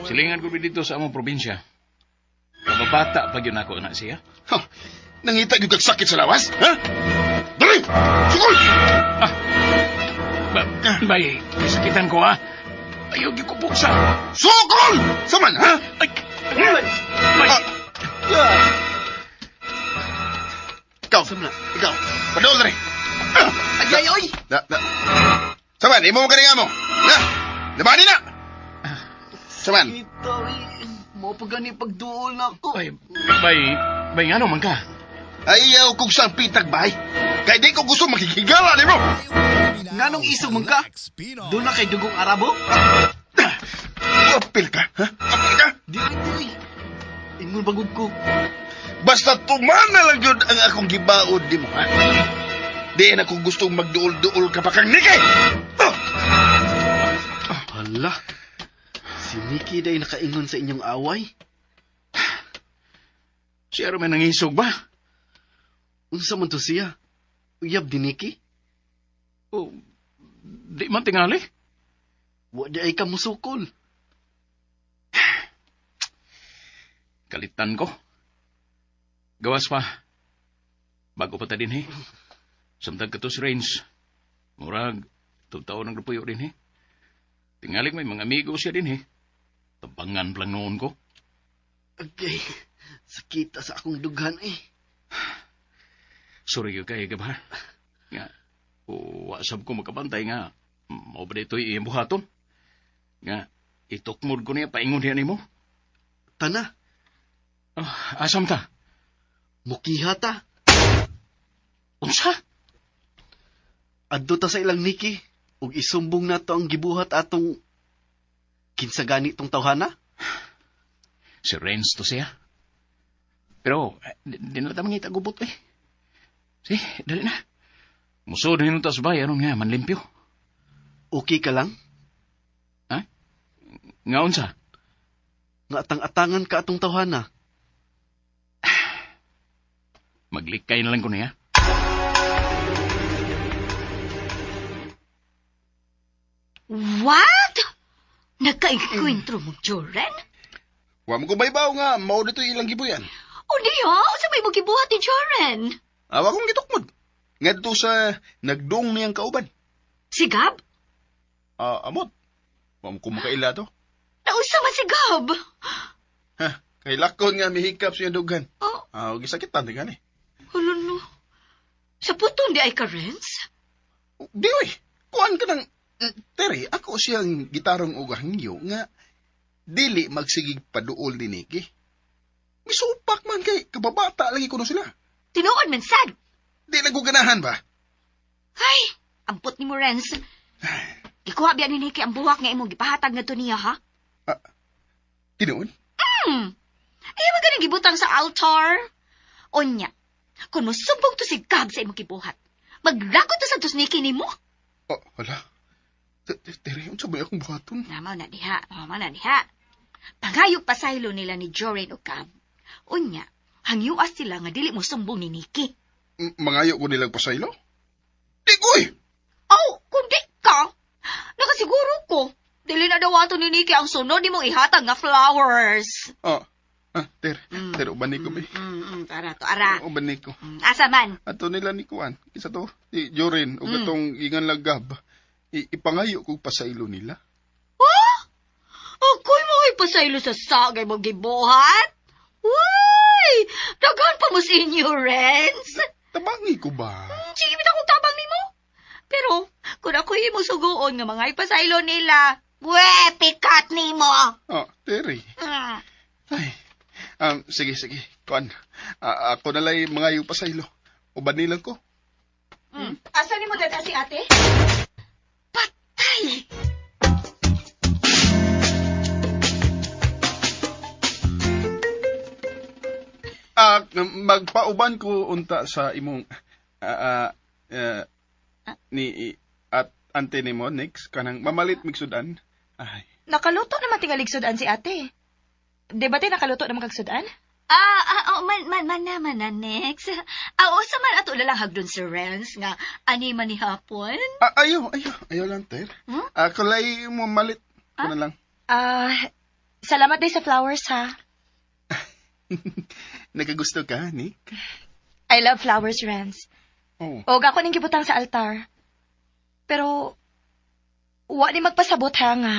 Silingan ko dito sa among probinsya. Kababata pag yun ako na siya. Ha? Nangita yung kagsakit sa lawas? Ha? Dali! Sukol! Bay, sakitan ko ha. Ayaw di ko buksan. Sukol! Saman, ha? Ay! Bay! Ikaw, ikaw. Padaol na rin. Ay, oy! Saman, imo mo kaninga mo. Na! Labani na! Saman. Kita, mo pa gani pagduol na ako. Bay, ano man ka? Ayaw kong sang pitag bay. Kaya di ko gusto makikigala ni mo. Nganong isog man ka? Doon na kay Dugong Arabo? Apil ka, ha? Apil ka? Di, ingon bagod ko. Basta tumana lang yun ang akong gibaod di mo, ha? Di na ko gustong magduol-duol ka pa kang Nikki! Hala, si Nikki day nakaingon sa inyong away. Siya rin may nangisog ba? Unsa man to siya? Uyab di Nikki? O, di man tingali? Wa di ay ka musukol. Kalitan ko. Gawas pa. Bago pa ta din, Samtag ka to si Rains. Murag, taon ng rupuyo din, Tingaling may mga amigo siya din, Tabangan lang noon ko. Okay, sakita sa akong dughan, Sorry ka kay Gabha. Nga, wasab ko makabantay nga. Mao ba dito'y iyang buhaton? Nga, itukmod ko niya, paingon niya ni mo. Tana, Asam ta? mukiha ta. Unsa? Adto ta sa ilang Nikki, ug isumbong na to ang gibuhat atong kinsa gani tong tawhana. Si Renz to siya. Pero, di na tamang itagubot, Sige, dali na. Musod rin ta sa bayan, nga, manlimpyo. Okay ka lang? Nga unsa? Nga atang-atangan ka atong tawhana. Maglikay na lang ko niya. What? Nagka-enkwentro mo, Joren? Wa mo ko baybaw nga, mao dito ilang gibuyan. O diya, sa may magibuhat ni Joren? Awa kong gitukmod. Nga dito sa nagdong niyang kauban. Si Gab? Amot. Wa mo ko makaila to. Nausa man si Gab. Ha, kay lakon nga mihikap siya dughan. Oh, Gisakitan tingani. hulo no. Sa putong di ay ka, Renz? Di oy, kuan ka ng Terry, ako siyang gitarong ugahangyo nga dili magsigig paduol ni Nikki. Misupak man kay kababata lagi kuno sila. Tinuod man sad. Di naguganahan ba? Ay, ampot ni mo, Renz. Ikuha biya ni Nikki ang buwak nga imong gipahatag nga to niya, ha? Tinuod? Ay, magaling gibutang sa altar. Onya, kung musubog to si Gab sa imong gibuhat, magragot to sa tos Nikki ni mo. Wala. Terry, unsa ba akong buhaton? Namaw na diha. Pangayog pasaylo nila ni Joren o Gab. Unya, hangyuas sila nga dili mo sumbong ni Nikki. Mangayo ko nilang pasaylo? Di ko eh! Oh, kundi ka? Nakasiguro ko. Dili na daw ato ni Nikki ang sunod ni mong ihatag nga flowers. Ter, ubani ko ba? Tara to, ara. Ubani ko. Asa man? Ato nila ni Kuan. Isa to, si Jorin, o katong ingan lagab. Ipangayo ko pasaylo nila. Ako'y mo ipasaylo sa sagay mo gibuhat? Uy! Dagan pa mo sa inyo, Renz. Tabangi ko ba? Sige, bita kong tabang ni mo. Pero, kung ako'y mo suguon nga mga ipasaylo nila, pikat ni mo. Terry. Ay, sige. Kuan, ako nalay mga yung pasaylo. Uban nilang ko. Asa ni mo dada si ate? Patay! Magpauban ko unta sa imong ni at ante ni mo next kanang mamalit migsudan. Ay. Nakaluto naman tingaligsudan si ate. Di ba nakaluto naman kagsudan? Man naman, next. Sa man ato lang hagdun si Renz nga ani man ni hapon. Ayaw lang ter. Ako lay mo malit ko na lang. Salamat day sa flowers, ha? Nakagusto ka, Nick? I love flowers, Renz. Oh. O, ako ning gibutang sa altar. Pero, wa ni magpasabot ha nga.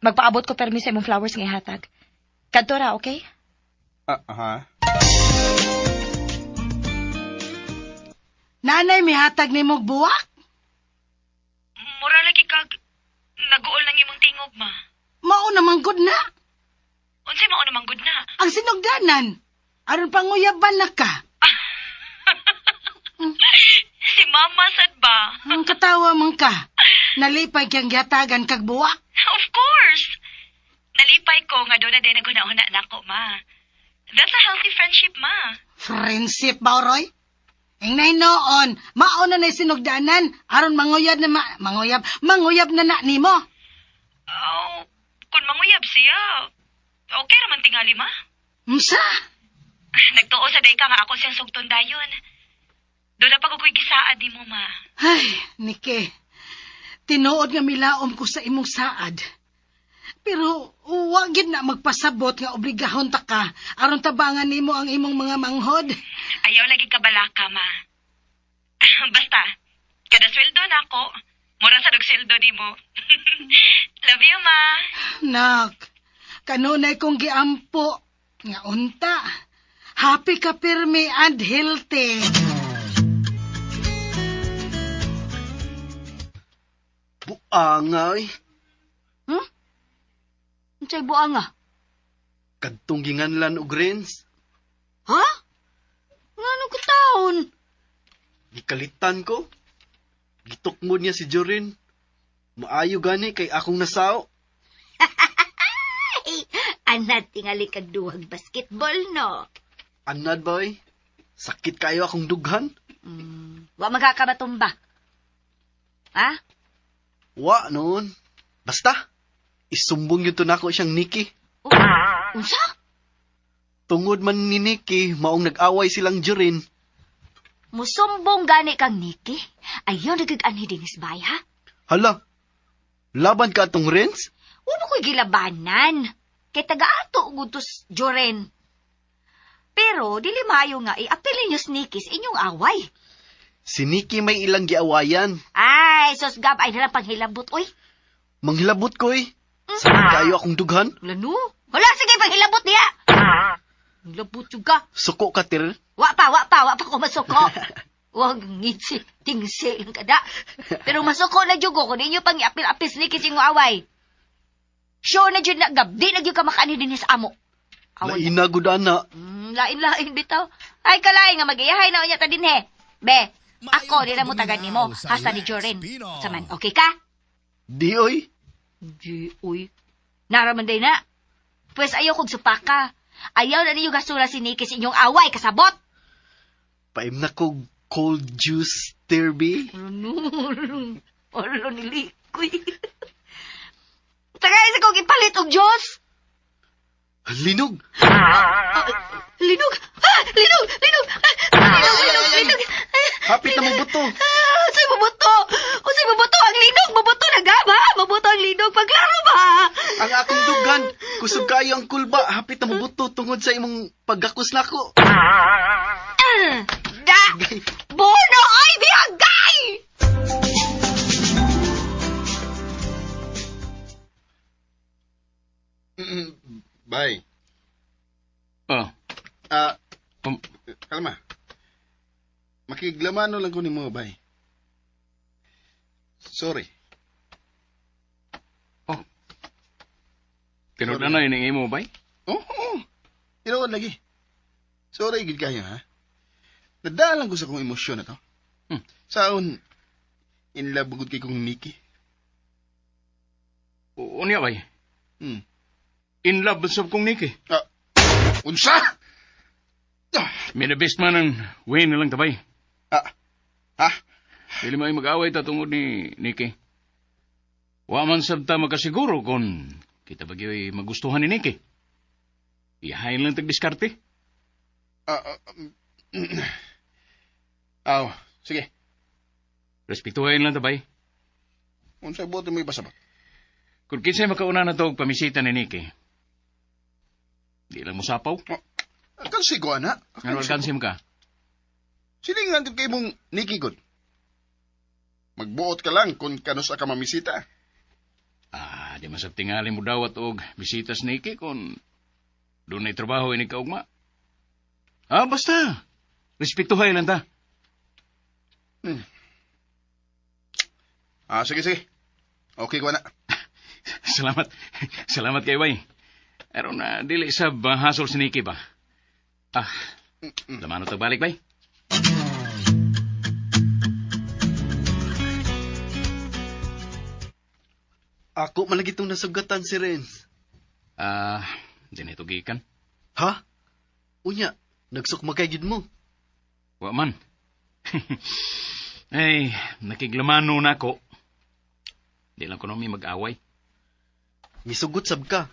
Magpaabot ko permi sa imong flowers nga ihatag. Kadto ra, okay? Aha. Nanay, may hatag ni mong buwak? Mura lagi kag naguol ng imong tingog, ma. Mao namang good na. Unsay mao namang good na? Ang sinugdanan. Aron panguyaban na ka. Si mama sad ba? Ang katawa man ka. Nalipay kang gihatagan kag buwak. Of course. Nalipay ko nga doon na din naguna-una nako, ma. That's a healthy friendship, ma. Friendship ba, Roy? Ingay noon, mauna na sinugdanan, aron manguyab na nimo. Oh, kung manguyab siya, okay raman tingali, ma. Unsa? Nagtuo sa day ka nga ako siyang sugton dayon. Doon na pag-ukoy gisaad ni mo, ma. Ay, Nike, tinuod nga milaom ko sa imong saad. Pero huwag gid na magpasabot nga obligahon ta ka aron tabangan nimo ang imong mga manghod. Ayaw lagi ka balaka, ma. Basta, kada sweldo na ako, mura sa sweldo ni mo. Love you, ma. Nak, kanunay kong giampo nga unta. Happy ka pirmi and healthy. Buangay. Unsay buang nga? Kadtong ginganlan og Renz. Ha? Ngano ko taon? Gikalitan ko. Gitukmod niya si Jorin. Maayo gani kay akong nasao. Ay, anad tingali kag duwag basketball, no? Anad boy. Sakit kayo akong dughan. Wa magkakabatumba. Ha? Wa noon. Basta. Isumbong yun to nako siyang Nikki. Oh, unsa? Tungod man ni Nikki, maong nag-away silang Jorin. Musumbong gani kang Nikki. Ayaw nagag-anhi din isbay, ha? Hala. Laban ka atong Renz? Uno ko'y gilabanan. Kay taga-ato gutos Joren. Pero, dili mayo nga i-apilin nyo Nikki sa inyong away. Si Nikki may ilang giawayan. Ay, sos gab, ay nalang panghilabot, oy. Manghilabot ko eh. Sakit kayo akong dughan. Lano? Wala, sige, panghilabot niya. Hilabot yung ka. Suko ka, Tir. Wa pa ko masuko. Wag ngitsi, tingsi lang kada. Pero masuko na jugo kung ninyo pang iapil-apis ni kising mo away. Sure na dyan na gab, di na dyan ka makani din sa amo. Lainagod ana. Lain-lain bitaw. Ay kalay nga magiyahay na unya ta din he. Be, ako di na mo tagan nimo, hasta ni Jorin. Saman, okay ka? Di oy. Di, uy. Naraman day na. Pues ayaw kong supaka. Ayaw na ninyo gasura si Nikki sa inyong away, kasabot. Paim na kog cold juice, Terby. Olo nilikoy. Tagay sa kong ipalit og Diyos. Linog. Linog! Linog! Hapit na mo buto. Sa'y mabuto! Sa'y mabuto ang linog! Mabuto na gaba! Mabuto ang linog! Paglaro ba? Ang akong dugan. Kusog kayo ang kulba. Hapit na mo buto tungod sa imong paggakos nako. Da! Bono ay biyagay! Bye. Oh, Kalma. Makiglamano lang ko ni mo, bay. Sorry. tinod na yun imo, bay? Oo. Tinood lagi. Sorry, gid kayo, ha? Nadalang ko sa kong emosyon na to. Saon, in love bugod kay kong Nikki. Unya, bay? In love sa kong Nikki. Unsa? Minabest man ang Wayne na lang tabay. Ha? Dili may mag-away ta tungod ni Nikki. Wa man sabta makasiguro kung kita bagyo'y magustuhan ni Nikki. Iyahain lang tagdiskarte. Sige. Respetuhain lang tabay. Unsa buti mo ipasabat? Kung kinsay makauna na to og pamisita ni Nikki, Di lang mo sapaw. Kansi ko, ana. Ano alkansim ka? Silingan kay mong Nikki good. Magbuot ka lang kung kanus ka mamisita. Di masab tingali mo dawat og bisitas niki kung doon ay trabaho ini kaugma. Basta. Respetuhay lang ta. Sige. Okay ko, ana. Salamat. Salamat kay Way. Aron na dili sa hasol si Nikki ba? Lamano tagbalik, Bay? Ako malagi itong nasugatan si Renz. Di na ito gikan. Ha? Unya, nagsukmagay gid mo. Wa man. Ay, nakiglamano na ako. Di lang ko na may mag-away. Misugot sab ka.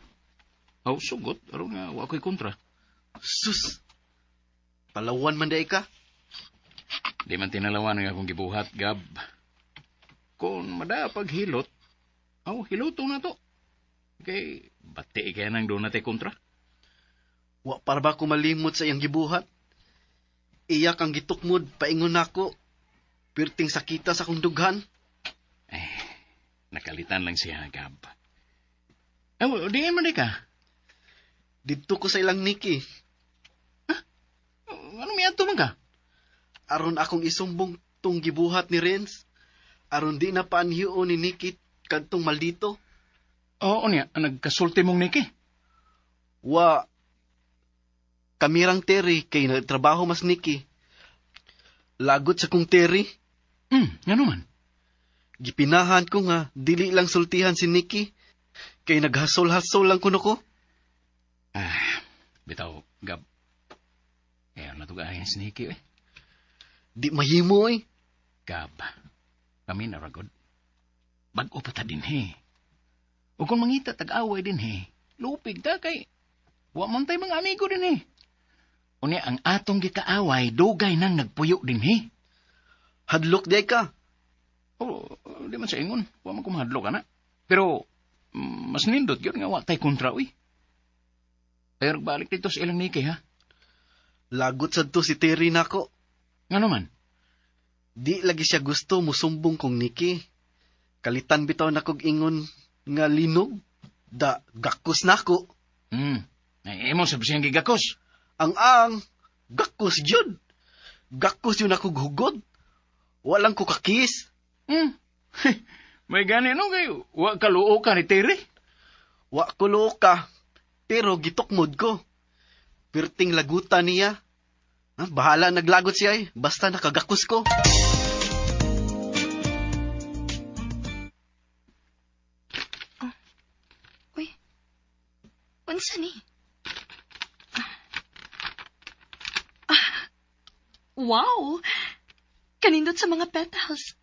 Sugot. Aron nga, wa ko'y kontra. Sus! Palawan man day ka. Di man tinalawan nga akong gibuhat, Gab. Kung madapag hilot, hiluto na to. Kay, bati kaya nang doon natin kontra. Wa para ba ko malimot sa iyang gibuhat? Iyak ang gitukmod, paingon ako. Pirting sakita sa kong dughan. Nakalitan lang siya, Gab. Di man ka. Dito ko sa ilang Nikki. Ano may ato man ka? Aron akong isumbong tong gibuhat ni Renz. Aron di na paanhiyo ni Nikki kadtong maldito. Oo niya, nagkasulti mong Nikki. Wa. Kamirang Terry kay nagtrabaho mas Nikki. Lagot sa kong Terry. Nga naman. Gipinahan ko nga, dili lang sultihan si Nikki. Kay naghasol-hasol lang kuno ko. Bitaw, Gab. Kaya natugahin si Nikki, eh. Di mahimo, eh. Gab, kami naragod. Bago pa ta din, he. O kung mangita tag-away din, he. Lupig ta kay. Wa man tay mga amigo din, he. Unya, ang atong gikaaway, dugay nang nagpuyo din, he. Hadlok day ka. Di man sa ingon. Wa man kumahadlok, ana. Pero, mas nindot yun nga wa tay kontra, uy. Pero balik dito sa ilang Nikki, ha? Lagot sad to si Terry nako. Nga naman? Di lagi siya gusto musumbong kong Nikki. Kalitan bitaw na kog ingon nga linog. Gakos nako. Ay, emo sabi siyang gigakos. Ang gakos yun. Gakos yun akong hugod. Walang ko kakis. May gani no kayo. Wa kaluo ka ni Terry? Wa kulo ka. Pero gitukmod ko. Pirting lagutan niya. Bahala naglagot siya eh. Basta nakagakos ko. Uy. Unsa ni? Wow! Kanindot sa mga petals.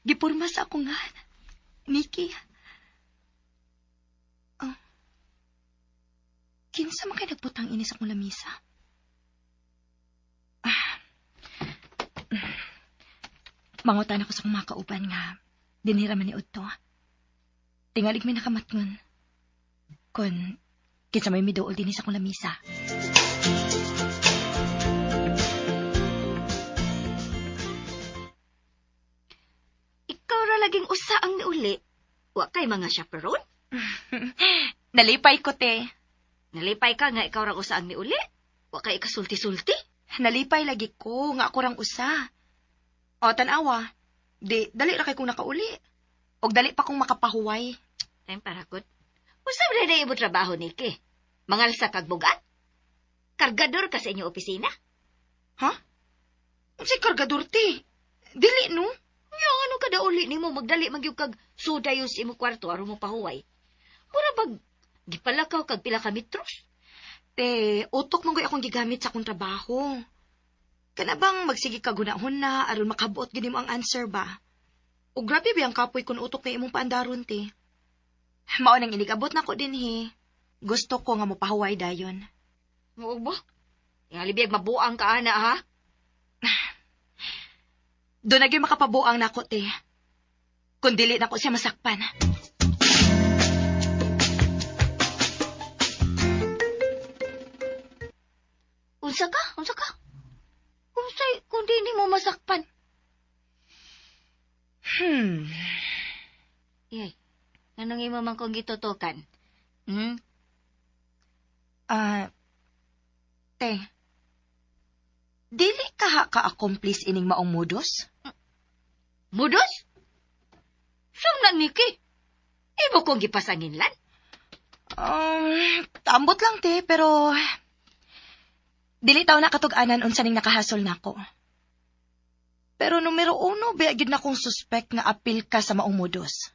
Gipurma sa akong nga. Nikki. Kinsa man kay nagputang ini sa akong lamisa? Mangutan ako sa akong mga kauban nga dinira man ni Udto. Tingalig may nakamatngon. Kon kinsa may miduol din sa akong lamisa. Ikaw ra laging usa ang niuli. Wa kay mga chaperone? Nalipay ko, te. Nalipay ka nga ikaw ra usa ang niuli? Wa kay kasulti-sulti? Nalipay lagi ko nga ako rang usa. O, tanawa. Dali ra kay kong nakauli. Og dali pa kong makapahuway. Ay, paragod. Usab na na imo trabaho, Nikki. Mangal sa kagbugat? Kargador ka sa inyong opisina? Ha? Si kargador, te. Dili, no? Yung ano kada uli ni mo, magdali magyug kag suda yung sa imo kwarto aron mo pahuway. Mura bag, gipalakaw kag pila ka metros. Te, utok manggoy akong gigamit sa akong trabaho. Kana bang magsige ka gunahon na aron makabuot gid mo ang answer ba? O grabe ba ang kapoy kun utok na imong paandaron, te? Mao nang inigabot nako dinhi. Gusto ko nga mopahuway dayon. Oo ba? Yang libiyag mabuang ka ana, ha? Doon na gyud makapabuang nako, te. Kung dili nako siya masakpan. Unsa ka? Unsay kung di mo masakpan? Yay. Anong imo man kong gitutukan? Te, dili ka-accomplice ining maong modus? Mudos? Saan na, Nikki? Ibo kong gipasanginlan? Tambot lang, te, pero dili taw na katug-anan unsa ning nakahasol nako. Pero numero 1, biya gyud na kong suspect nga apil ka sa maong modus.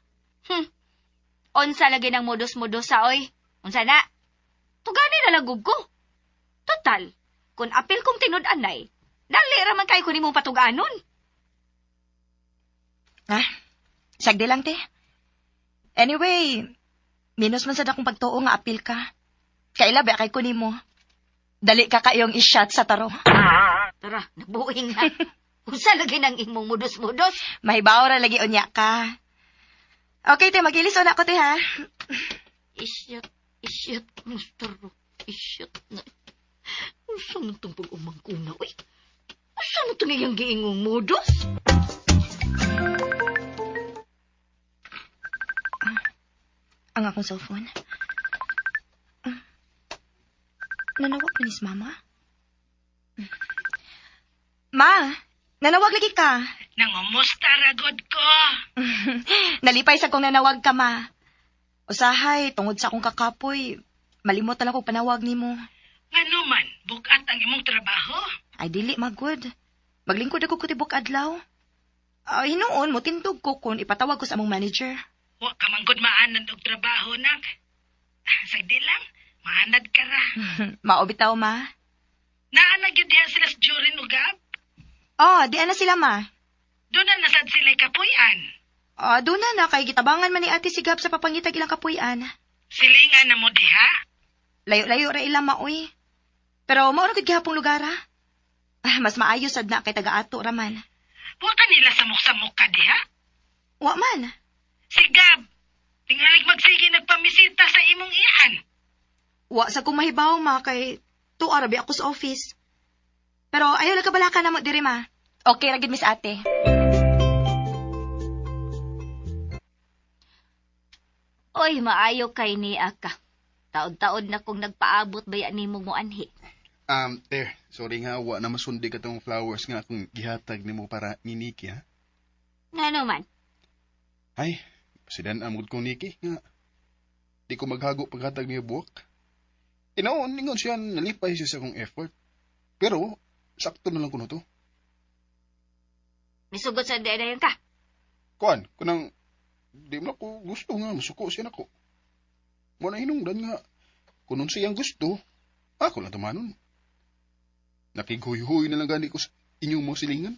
Unsa lagi ng mudos-mudos sa oy? Unsa na? Tugani na lagog ko. Total, kung apil kong tinud-anay, dali raman kay ko nimong patuganon. Sagdi lang, te. Anyway, minus man sad akong pagtuo nga apil ka. Kaila ba kay ko nimo? Dali ka kayong i-shot sa taro. Tara, nagbuing na. Unsa lagi ng imong mudos-mudos? Mahibaw ra lagi unya ka. Okay, te, magilis na ako, te, ha? Isyat, Mr. Isyat na. Unsa man itong pag-umangkuna, uy? Unsa man ito niyang giingong mudos? Ang akong cellphone. Nanawag pa ni si Mama? Ma, nanawag lagi ka. Nangumusta ragod ko. Nalipay sa kong nanawag ka, Ma. Usahay, tungod sa akong kakapoy, malimot na lang kong panawag ni mo. Ngano man, bukat ang imong trabaho. Ay, dili, magod. Maglingkod ako kutibok adlaw. Hinoon mo, tindog ko kung ipatawag ko sa among manager. Wa ka manggod maanan og trabaho, nak. Sagdi lang, maanad ka ra. Maobitaw, Ma. Naanag yun diha sila sa Jorin o Gab. Di na sila, Ma. Doon na nasad sila kapuyan. Doon na, kay gitabangan man ni ate si Gab sa papangitag ilang kapuyan. Silingan na mo diha. Layo-layo ra ila, maoy. Pero maunag gihapong lugar, ha? Mas maayo sad na kay taga-ato raman. Wa ka nila samok-samok ka diha. Wa man. Si Gab, tingalig magsige nagpamisita sa imong iyan. Wa sa kong mahibaw, Ma, kay arabi ako sa office. Pero ayaw lang kabalaka na mo diri, Ma. Okay, ragid miss ate. Oy, maayo kay ni Aka. Taod-taod na kong nagpaabot baya ni mo anhi. Te, sorry nga, wa na masundi ka tong flowers nga akong gihatag nimo para ni Nikki, ha? Nga naman. Ay, pasidan amod kong Nikki, nga. Di ko maghago paghatag niya buwak. Inaon, ningon siya, nalipay siya sa akong effort. Pero, sakto na lang ko na to. Misugot sa dayan ka. Kuan, kunang, di mo ako gusto nga, masuko siya nako. Muna hinungdan nga, kunon siyang gusto, ako lang tumanon. Nakiguy-huy na lang gani ko sa inyong mga silingan.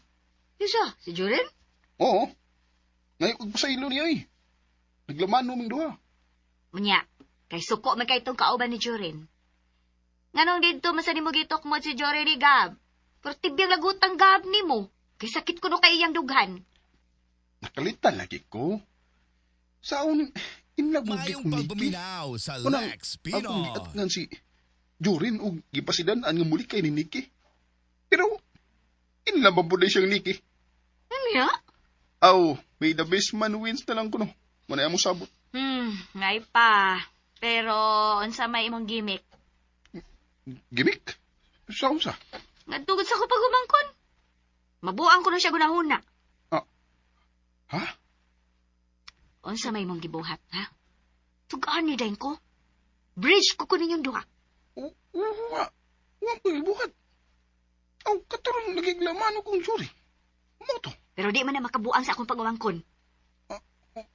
Isa, si Jorin? Oo. Ngayon kong pasaylo niya eh. Naglaman naming duha. Munya, kay suko man kay itong kauban ni Jorin. Nganong dito masani mo gitok mo si Jorin ni Gab? Pero tibyang lagutang Gab ni mo. Kay sakit ko no kay iyang dughan. Nakalitan lagi ko. Saon, inlabugi ko Mayong ni pagbuminaw sa Unang, Lex akong Pino. giatngan si Jorin o gipasidanaan nga muli kay ni Nikki. Pero, inlababuday siyang Nikki. Ano? Aw, may the best man wins na lang ko no. Manaya mo sabot. Ngay pa. Pero, unsa may imong gimmick? Gimik? Saan sa? Nagtugod sa ko pagumangkon. Mabuang ko na siya gunahuna. Ha? Unsa may imong gibuhat, ha? Tugaan ni dahin ko. Bridge ko kunin yung duha. Wa ko ibuhat. Aw, katarong nagiglaman akong Jory. Mo to. Pero di man na makabuang sa akong pagumangkon.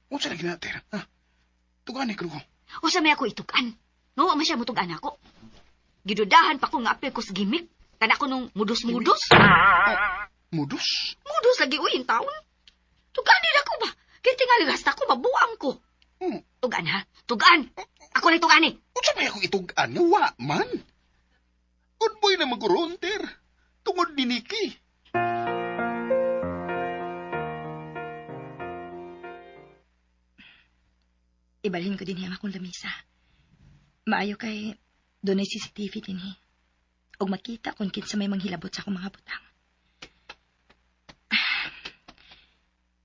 Unsa lagi natin, ha? Tugani ko. Usa may ako itugan. No, man siya mo tugan ako. Gidudahan pa ko nga apil ko sa gimmick. Kana ko nung mudos-mudos. Mudos? Mudos lagi uyin taon. Tugan nila ko ba? Kaya tingali gasta ko, mabuang ko. Tugan ha? Tugan! Ako na tugan eh. Unsa may akong itugan nga wa man? Good boy na mag-ronter. Tungod ni Nikki. Ibalhin ko din ang akong lamisa. Maayo kay doon ay CCTV din, ug makita kung kinsa may manghilabot sa akong mga butang.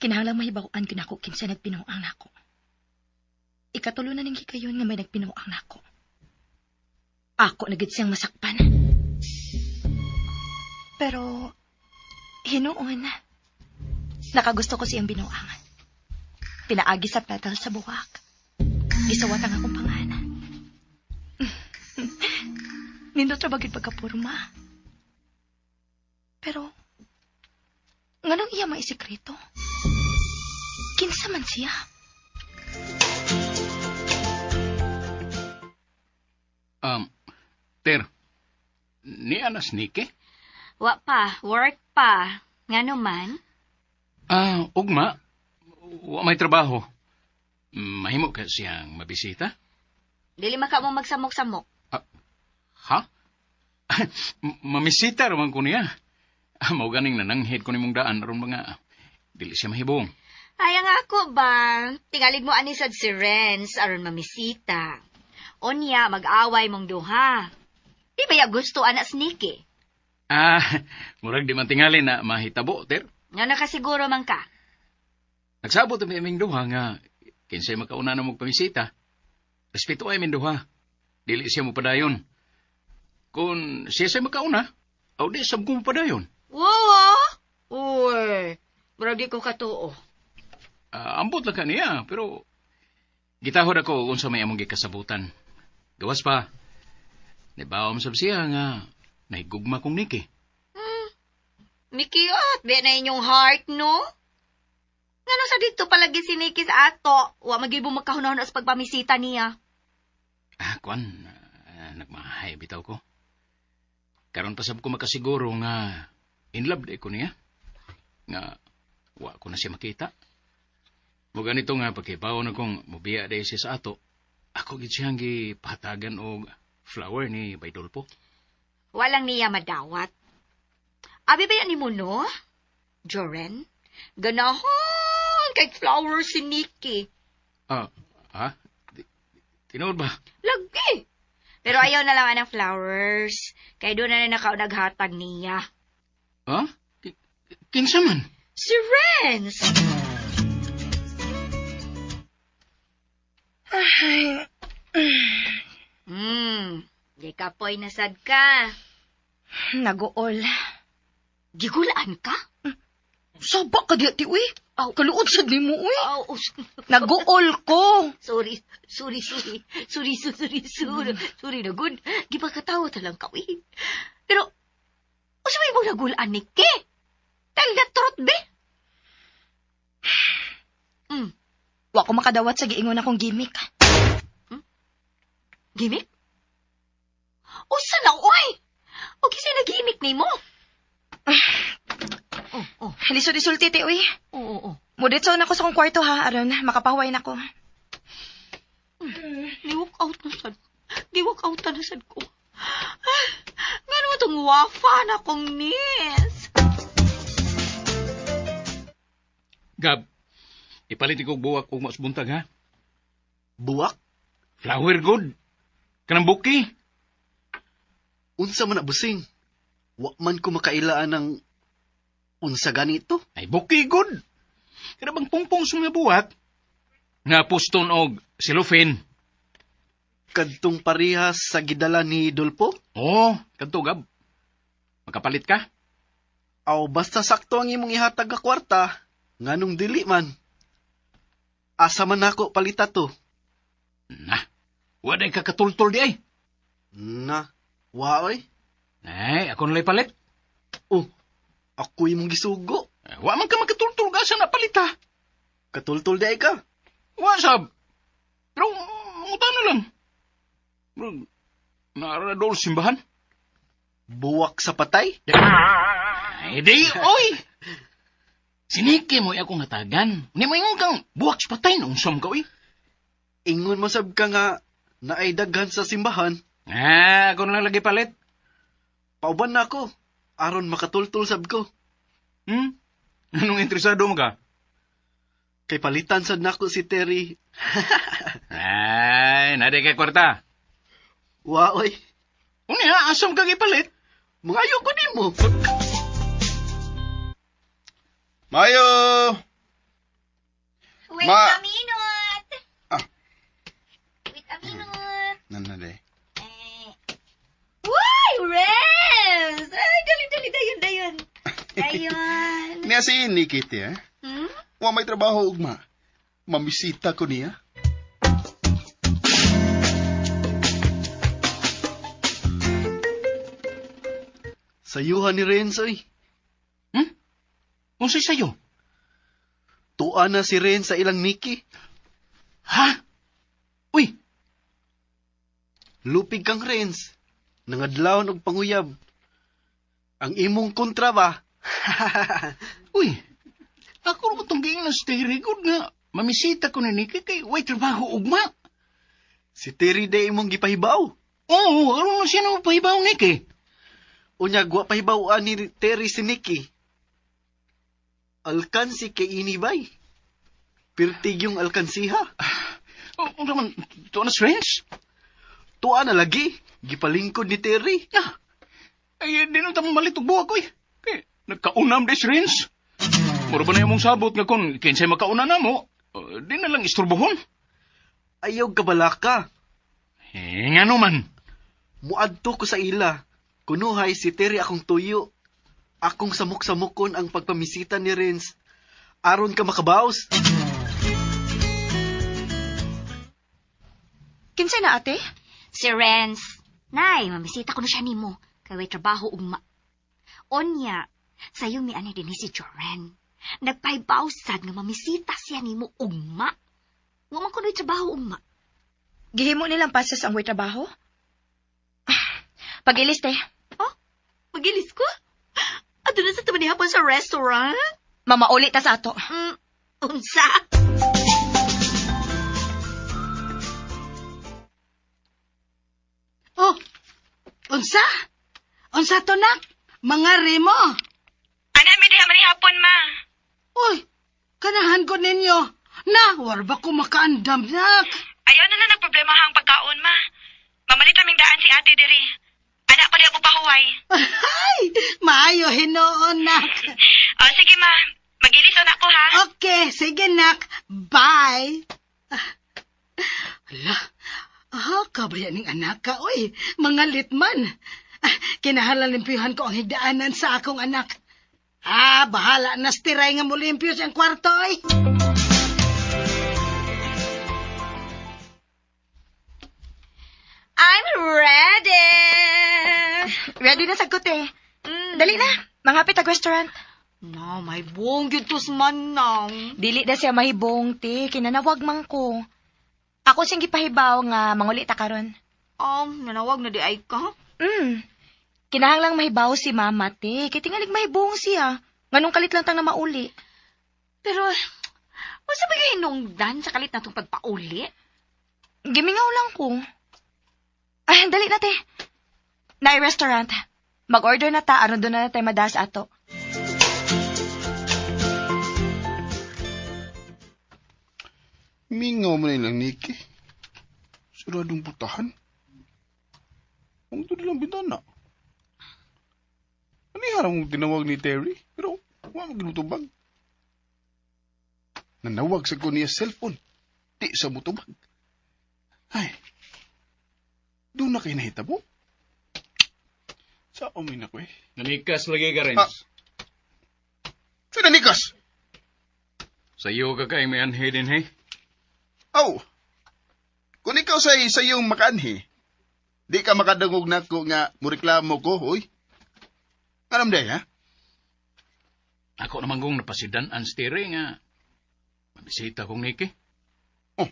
Kinahanglang mahibaw-an gyud nako kinsa nagpinuang nako. Ikatulo na ning hikayon nga may nagpinuang nako. Ako na gid siyang masakpan. Pero hinuon, nakagusto ko siyang binuangan. Pinaagi sa petal sa buwak. Gisawat ang akong pangalan. Nindot ra bagid pagkapurma. Pero nganong iya maisikreto? Kinsa man siya? Ter, ni anas Nike? Wa pa, work pa. Ngano man? Ugma, wa may trabaho. Mahimo ka siyang mabisita? Dili maka mo magsamok-samok. Ha? Mamisita raman ko niya. Mao ganing nananghid ko nimong daan aron mga dili siya mahibong. Ay, ang ako ba? Tingalig mo anisad si Renz aron mamisita. Onya, mag-away mong duha. Di ba ya gusto anak Sneaky? Murag di man tingali na mahitabo, Ter. Nga nakasiguro man ka. Nagsabot ang aming duha nga kinsay makauna na mong pamisita. Respeto ay aming duha. Dili siya mo padayon. Kung siya sa'y makauna, o di sab ko mo padayon. Wow! Uy, murag di ko katuo. Ambot lang ka niya, pero gitahod ako kung sa may among gikasabutan. Gawas pa, nabawam sab siya nga nahigugma kong Niki. Mikiot, be na inyong heart, no? Ngano sa dito palagi si Nikki sa ato? Wa magibo magkahunahon sa pagpamisita niya. Nagmahay bitaw ko. Karon pasab ko makasiguro nga in love day ko niya. Nga wa ko na siya makita. Mo ganito nga pagkibaw na kong mubiya day siya sa ato. Ako gid siyang gipahatagan og flower ni Baydolpo. Walang niya madawat. Abi ba yan ni mo, no? Joren? Ganahon kay flower si Nikki. Tinood ba? Lagi. Pero ayaw na lang ng flowers. Kaya doon na naghatag niya. Kinsa man? Si Renz! Di ka po'y nasad ka. Naguol. Gigulaan ka? Sabak ka di ati, uy. Kaluod sad ni mo, uy. Oh, Naguol ko. sorry, na good. Di ba katawa talang ka, uy. Pero, usa may mong nagulaan ni Ke? Dahil natrot, be? Wa ko makadawat sa giingon akong gimmick. Gimik? Usa na, uy! O kasi nag-gimmick ni mo? Lisod-lisod titi, uy. Oo. Muditso na ko sa kong kwarto, ha, aron makapahuway na ko. Giwak out na sad ko. Nga naman itong wafa na kong niece. Gab, ipalit ko buwak kung mas buntag, ha? Buwak? Flower good. Kanang buki. Unsa man na busing? Wa man ko makailaan ng unsa ganito? Ay, buki good. Kada bang pungpong sa mga buwak, nga puston og silofin. Kadtong parihas sa gidala ni Dolpo? Oo, kadto, Gab. Makapalit ka? Aw basta sakto ang imong ihatag nga kwarta, nganong dili man. Asa man nako palita to? Nah, waday ka katultol di ay. Na, waoy. Ay, ako nalay palit. Oh, ako imong gisugo. Wa man ka makatultol ka sa napalita. Katultol di ay ka. Wa sab. Pero, muta na lang. Pero, naaradol simbahan. Buwak sa patay? Ay, di, oy! Siniki mo akong hatagan. Ni mo ingon kang buwak sa patay na unsam ka, oy. Ingon mo sab ka nga naay daghan sa simbahan. Ako na lagi palit. Pauban na ako. Aron makatultul sab ko. Anong interesado mo ka? Kay palitan sad nako si Terry. Ay, naday kay kwarta. Waoy. Unya, asam ka gipalit. Mangayo ko nimo. Mayo! Wait Ma- a minute! Ah. Wait a minute! Nanade. Why, Renz! Ay, dali, dayon. Dayon. Niya si Nikiti, eh? Hmm? Wa may trabaho, ugma. Mamisita ko niya. Sayuhan ni Renz, oy. Unsay sayo? Tuwa na si Renz sa ilang Nikki. Ha? Uy, Lupig kang Renz. Nangadlawon og panguyab. Ang imong kontra ba? uy. Ako mo itong giing na stay good nga. Mamisita ko ni Nikki kay way trabaho ugma. Si Terry day imong gipahibaw. Oo, ano na sino pahibaw Nikki? Unya gwa pahibawaan ni Terry si Nikki. Alkansi kay inibay. Pirtig yung alkansiha. Ano naman, ito na strange? Tuwa na lagi. Gipalingkod ni Terry. Ay, di na tamo malitog buha ko eh. Kaya, nagkaunam des Renz. Mura ba na yung mong sabot nga kung kinsay makauna na mo, di na lang isturbohon. Ayaw kabalaka. Nga naman. Muadto ko sa ila. Kunuhay si Terry akong tuyo. Akong samok-samokon ang pagpamisita ni Renz. Aron ka makabaos. Kinsay na ate? Si Renz. Nay, mamisita ko na siya nimo. Kaya way trabaho ugma. Onya, sayo mi ani din si Joren. Nagpahibaw-sad nga mamisita siya nimo ugma. Wa man ko na trabaho ugma. Gihimo nilang pasas ang way trabaho? Pag-ilis, te. Oh, magilis ko? Ato na sa taman hapon sa restaurant? Mamauli ta sa ato. Unsa? Oh, unsa? Unsa to, nak? Mga remo. Ana, may diha man hapon, ma. Uy, kanahan ko ninyo. Na, war ba ko makaandam, nak? Ayaw na lang nagproblema hang pagkaon, ma. Mamalit naming daan si ate diri. Anak ko di ako pahuway. Ay, maayo hinoon, nak. O, sige, ma. Mag-ilis na ako, ha? Okay, sige, nak. Bye. Hala, kabrya ning anak ka, uy. Mga litman. Kinahalan limpyuhan ko ang higdaanan sa akong anak. Bahala na stiray nga mo limpyo siyang kwarto, ay. I'm ready! Ready na sagot, eh. Dali na. Manghapit ag restaurant. No, may buong yutos man nang. Dili na siya mahibong, te. Kinanawag man ko. Ako siyang gipahibaw nga manguli ta karon. Nanawag na di ay ka? Kinahanglang mahibaw si mama, te. Kaya tingalig mahibong siya. Nganong kalit lang tang na mauli. Pero, masa ba yung hinungdan sa kalit na itong pagpauli? Gimingaw lang ko. Ay, dali na, te. Naay restaurant. Mag-order na ta, aron doon na tayo madas ato. Mingaw mo na ilang Nikki. Suradong putahan. Ang ito nilang bintana. Ano yung mong tinawag ni Terry? Pero, wala maginutubag. Nanawag sa ko niya cellphone. Di sa mutubag. Ay, doon na kayo nahitabo. Sa amin ako eh. Nanikas lagi ka, Renz. Ah. Sino nikas? Sayo ka kay may anhe din, he? Oh, kung ikaw sa iyong makanhi, di ka makadangog na ko nga mureklamo ko, hoy. Anam day, ha? Ako naman kong napasidan ang stire nga. Mabisita kong Nikki. Oh,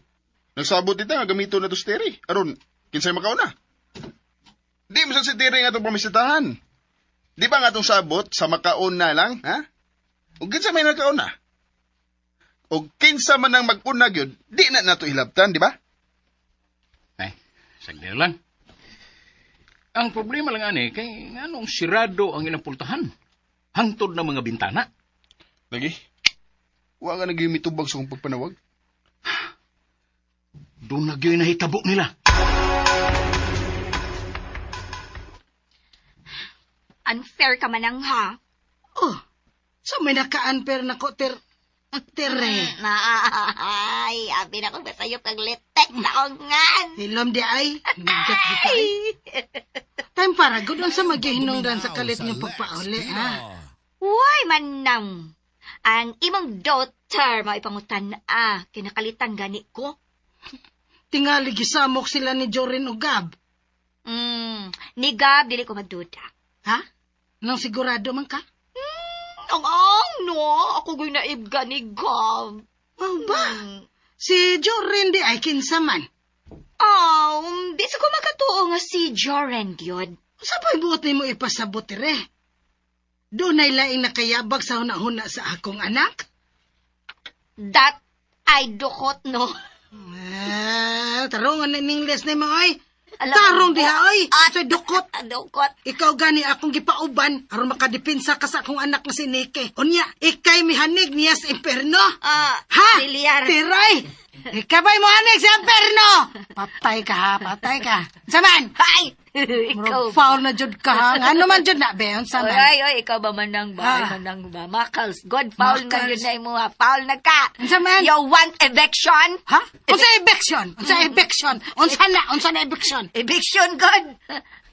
nagsabot ita nga gamito na to si Terry. Aron, kinsay makaw na. Di mo sa si Terry nga itong pamisitahan. Di ba nga itong sabot sa makaon na lang, ha? O kinsa may nakaon na? O kinsa man ang mag-unag yun, di na nato hilabtan, di ba? Ay, sagli na lang. Ang problema lang ani, kay anong sirado ang ilang pultahan. Hangtod na mga bintana. Lagi, huwag ka naging mitubag sa kong pagpanawag. Doon nagyoy nahitabo nila. Unfair ka manang ha. Oh, so may naka-unfair na ko, Tere. Ay, abi na ko basayop kag litek na ko ngan. Hilom di ay, naggat di ka ay. Time para, gudon sa maghihinungdan sa kalit niyong pagpauli, ha? Uy, manang. Ang imong daughter, maipangutan kinakalitan gani ko. Tingali gisamok sila ni Jorin o Gab. Ni Gab, dili ko magduda. Ha? Nang sigurado man ka? Ang no, ako gay naibga ni Gab. Oh ba? Si Jorin di ay kinsaman. Di sa ko makatuo nga si Joren gyud. Sa pa'y buot ni mo ipasabot, Tere? Doon ay laing nakayabag sa hunahuna sa akong anak? That ay dukot, no? Tarong ang English na mo, ay. Alam Tarong mo, diha, ay. Sa dukot. Dukot. Ikaw gani akong gipauban aron makadipinsa ka sa akong anak nga si Nike. Unya, ikay mihanig niya sa imperno. Ha? Bilyar. Tiray! Ikabay mo hanig sa imperno! Patay ka ha, patay ka. Saman! Ay! Murag Ikaw foul na jud ka ha. Ano man jud na, Beon, saman. Oy, ikaw ba manang ba? Ah. Manang ba? Makals. God, foul nga Makals. yun na mo ha. Foul na ka. Saman? You want eviction? Ha? Unsa eviction? Unsa eviction? Unsa na eviction? Eviction, God.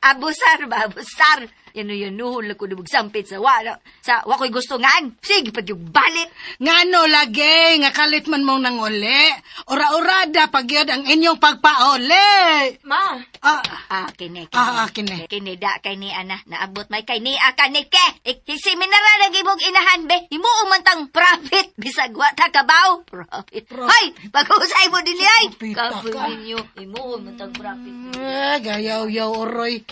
Abusar ba? Abusar. Nuhol ako nubog sampit sa wala. Sa wako'y gusto ngan. Sige, pag yung balik. Ngano lagi, nga kalit man mong nanguli. Ura-urada pag yun ang inyong pagpauli. Ma, Kini. Kini. Kini da kay ni ana. Naabot may kay ni kanike. Seminara lagi mong inahan be. Imo umantang profit. Bisag wa ta kabaw. Profit. Hoy, pag-usay mo dili ay. Kapoy ninyo. Imo umantang profit. Gayaw-yaw, oroy.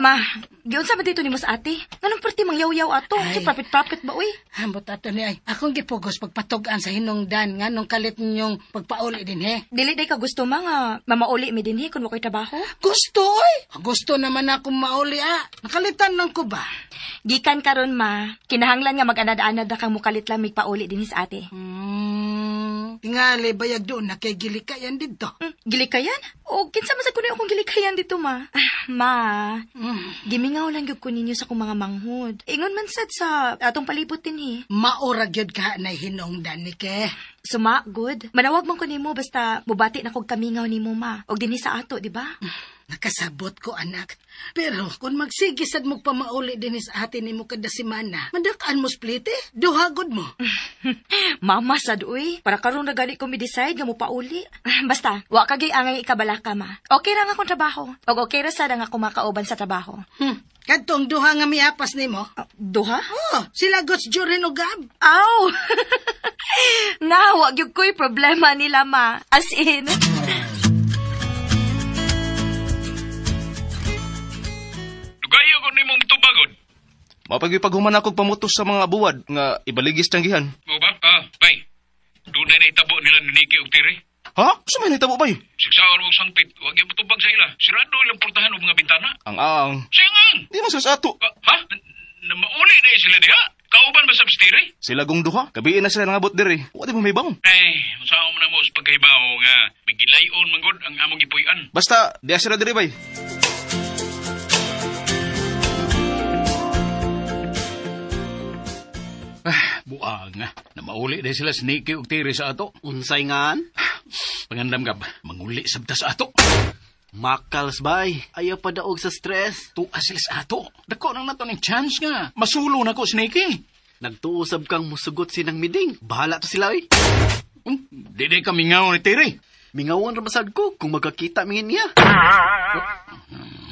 ma, giyon sa ba dito ni mo sa ate? Nganong perti mang yaw-yaw ato? Ay. Si profit ba, uy? Hambot ato ni ay. Akong gipugos pagpatugan sa hinungdan nga nung kalit ninyong pagpauli din he. Dili day ka gusto ma nga mamauli mi dinhi kun wako'y trabaho? Gusto oy. Gusto naman akong mauli Nakalitan lang ko ba? Gikan karon ma, kinahanglan nga mag-anad-anad na kang mukalit lang mig pauli dinhi sa ate. Tingali bayag doon na kay gilikayan dito. Gilikayan? O kinsa man sa kuno akong gilikayan dito ma? Ma, gimingaw lang gyud ko ninyo sa kong mga manghod. Ingon man sad sa atong palibot dinhi. Maurag yun ka na hinungdan ni ke. Suma, good. Manawag man ko nimo basta mubati na kog kamingaw nimo ma. Og dinhi sa ato, di ba? Nakasabot ko, anak. Pero kung magsigisad mo pamauli din sa atin ni mo kada semana, madakaan mo split duhagod mo. Mama sad uy, para karon na gani ko mi-decide nga mo pauli. Basta, wa ka gay angay ikabalaka ma. Okay ra nga akong trabaho. Og okay ra sad nga ako makauban sa trabaho. Kadtong duha nga miapas nimo. Duha? Oh, sila Gots Jorin o Gab. Aw! Nga, wag yung ko'y problema nila ma. As in... Lugayo ko ni mong tubagod. Mapagipaghuman ako pamutos sa mga buwad nga ibaligis tanggihan. O ba? Bay. Doon na naitabo nila ni Nikki o Tiri. Ha? Sa may nitabo bay? Siksaon mo sangpit. Huwag yung matubag sa ila. Sirado ilang portahan o mga bintana. Ang Singan! Di man sa ato. Ha? Mauli na sila diha? Kauban ba sa Tiri? Sila gong duha. Kabiin na sila nangabot diri. Wala mo may bang. Ay, masama mo na mo sa pagkaibaw nga may gilayon manggod ang among gipuy-an. Basta, diya sila diri bay. Buang nga. Na mauli na sila Nikki o Tiri sa ato. Unsay ngan? Pangandam ka ba? Manguli sabta sa ato. Makals bay. Ayaw pa daog sa stress. Tuwa sila sa ato. Dako nang nato ng chance nga. Masulo na ko si Nikki. Nagtuusab kang musugot sinang miding. Bahala to sila oy. Di kami ngaw ni Tiri. Mingawan ramasad ko kung magkakita mingin niya.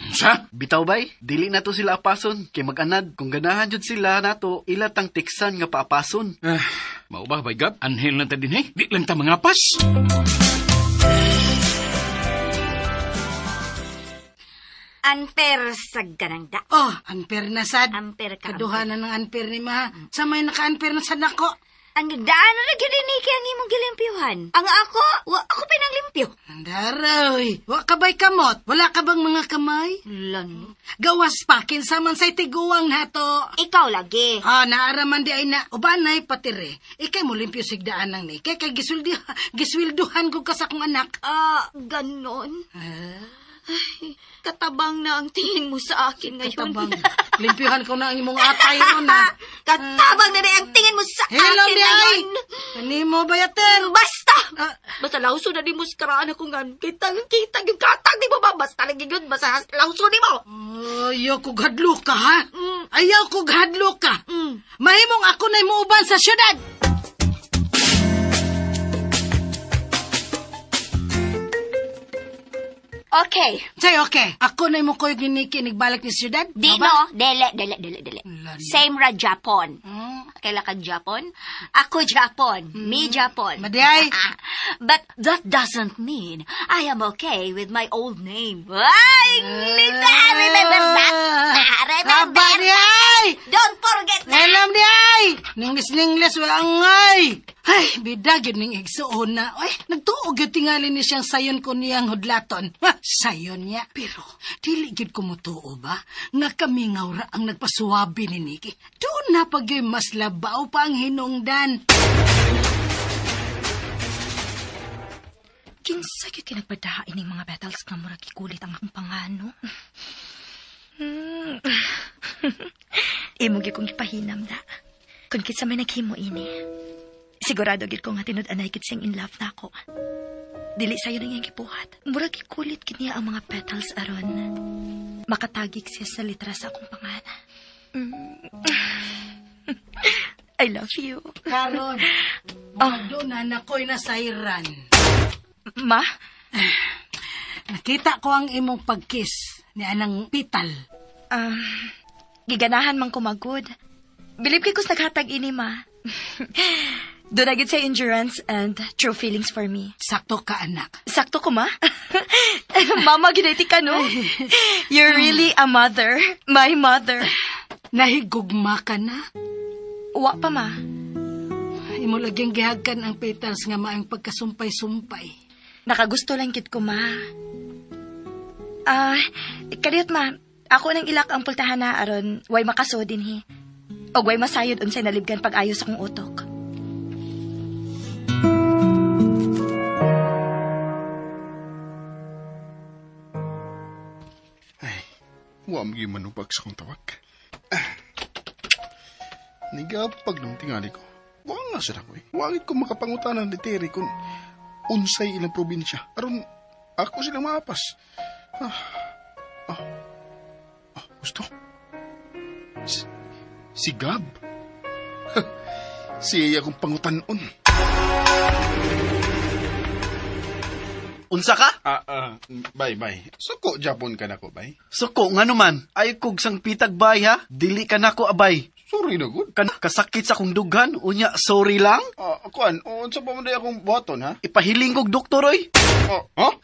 Sa? Bitaw bay, dili na to sila apason. Kay mag-anad, kung ganahan jud sila nato, ilatang tiksan nga paapason. Mao ba, Baygab? Anhel na ta din eh. Di lang ta mga pas. Unfair sa ganang da. Oh, unfair na sad. Unfair ka. Kaduha na ng unfair ni ma. Sa may naka-unfair na sad nako. Ang daan na gyud ni Nikki ang imong gilimpyuhan. Ang ako pinanglimpyo. Andaroy, wa ka ba'y kamot? Wala ka bang mga kamay? Lan. Gawas pa, kinsaman sa'y tiguang nato. Ikaw lagi. Naaraman di ay na, ubanay patire. Ikay mo limpyo sigdaan ng Nikay, kay giswilduhan ko ka sa kong anak. Ganon. Katabang na ang tingin mo sa akin ngayon. Katabang. Limpyuhan ko na ang imong atay ron ha. Katabang na ang tingin mo sa Hello, akin Day. ngayon. Kanimo ba yaten? Basta! Ah, Basta lawso na di mo skaraan ako nga. Kita yung katag di mo ba? Basta lagi yun. Basta lawso di mo. ayaw ko gadlo ka ha. Ayaw ko gadlo ka. Mm. Mahimong ako na imuuban sa syudad. Okay. Say okay. Ako na imo ko yung Nikki nagbalik ni syudad. Di Ba? no, dele. Lalo. Same ra Japon. Hmm. Kaila ka Japon? Ako Japon. Me Japon. Maday. But that doesn't mean I am okay with my old name. Ay, Lita, remember that? Remember Aba di that? ay! Don't forget that. Alam di ay! Ninglis wa angay! Ay, bidagid ning igsuon na. Ay, nagtuog yung tingali ni siyang sayon ko niyang hudlaton. Ha, sayon niya. Pero, dili gid ko mutuo ba? Nga kami nga ura ang nagpasuwabi ni Nikki. Doon na pag mas labaw pa ang hinungdan. Kinsa gyud kinagpadahain ning mga battles nga murag ikulit ang akong pangano. Imo gyud kong ipahinam da. Kung kitsa may naghimo ini. Sigurado gid ko nga tinud-anay gid sing in love na ako. Dili sayo na iyang gibuhat. Murag ikulit gid niya ang mga petals aron makatagik siya sa litra sa akong pangana. I love you. Karon, doon na nako'y nasairan. Ma? Nakita ko ang imong pagkiss ni anang pital. Giganahan man ko magud. Believe kay kus naghatag ini, ma. Doon na gid sa endurance and true feelings for me. Sakto ka, anak. Sakto ko, ma? Mama, ginaiti ka, no? You're really a mother. My mother. Nahigugma ka na. Wa pa, ma. Imo laging gihagkan ang petals nga maang pagkasumpay-sumpay. Nakagusto lang kit ko, ma. Kadiyot, ma. Ako nang ilak ang pultahan na aron way makaso din, hi. O way masayod unsay nalibgan pag-ayos akong utok. Wa mo gyud manubag sa kong tawag. Nigapag ng tingali ko. Wa nga sila ko eh. Wagit ko makapangutanan ni Terry kung unsay ilang probinsya. Aron ako silang maapas. Gusto? Si Gab? Siya akong pangutanon. Unsa ka? Bye. Suko Japon ka na ko, bye. Suko nga naman. Ay kog sang pitag bay ha. Dili ka nako abay. Sorry na good. Kasakit sa kong dughan. Unya, sorry lang. Kuan, unsa pa man day akong buhaton, ha? Ipahiling kog doktor oy.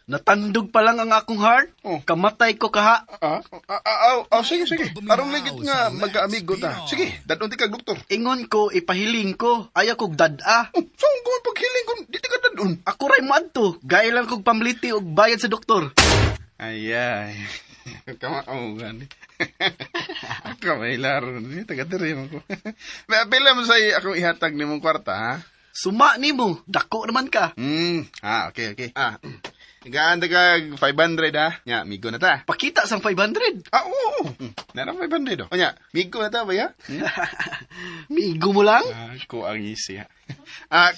Natandog pa lang ang akong heart. Oh. Kamatay ko kaha. Sige. Arong ligit nga magkaamigo ta. Sige, dadon ti kag doktor. Ingon ko, ipahiling ko. Ayaw kog dada. So, kung paghiling ko, di ka dadon. Ako ray madto. Gaya lang kog pamliti og bayad sa doktor. Ay. Kamaugan. Kamay laro ni taga-diri mo ko. Pila mo say akong ihatag nimong kwarta, ha? Suma nimo. Dako naman ka. Okay. Igaan kag 500, ha? Nya, migo na ta. Pakita sang 500. Oo. Nara 500, O nya, migo na ta ba, ya? Migo mo lang? Ako ang isi, ha?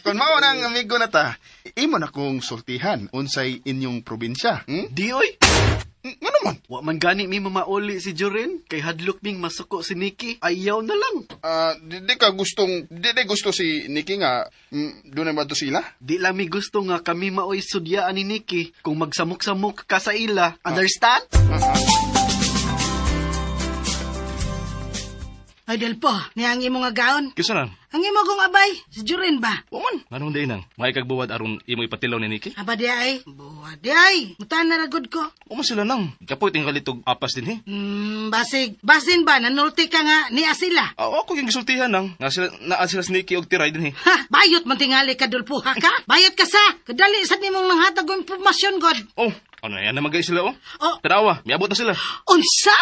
Kung mao nang amigo na ta, imo na kong sultihan unsay inyong probinsya. Di oy. Nga naman. Wa man gani mi mamauli si Joren. Kay hadlok ming masuko si Nikki. Ayaw na lang. Di gusto si Nikki nga, doon na ba to sila? Di lang mi gusto nga kami maoy sudyaan ni Nikki kung magsamok-samok ka sa ila. Understand? Ay, Delpo, niyang imo nga gaon. Kisa lang. Ang imo kong abay, si Jurin ba? Waman. Anong day nang? May kagbuwad aron imo ipatilaw ni Nikki? Aba di ay. Buwad di ay. Mutan na ragod ko. Uma sila nang. Kapoy tinggal itog apas din he. Basig. Basin ba? Nanulti ka nga ni Asila. Ako yung gisultihan nang. Nga sila, naan sila si Nikki og tiray din he. Ha! Bayot man tingali ka, Delpo, ha ka? Bayot ka sa. Kadali sa nimong nanghatag o impormasyon, God. Oh, ano yan na magay sila oh. Oh. Tarawa, miabot na sila. Unsa?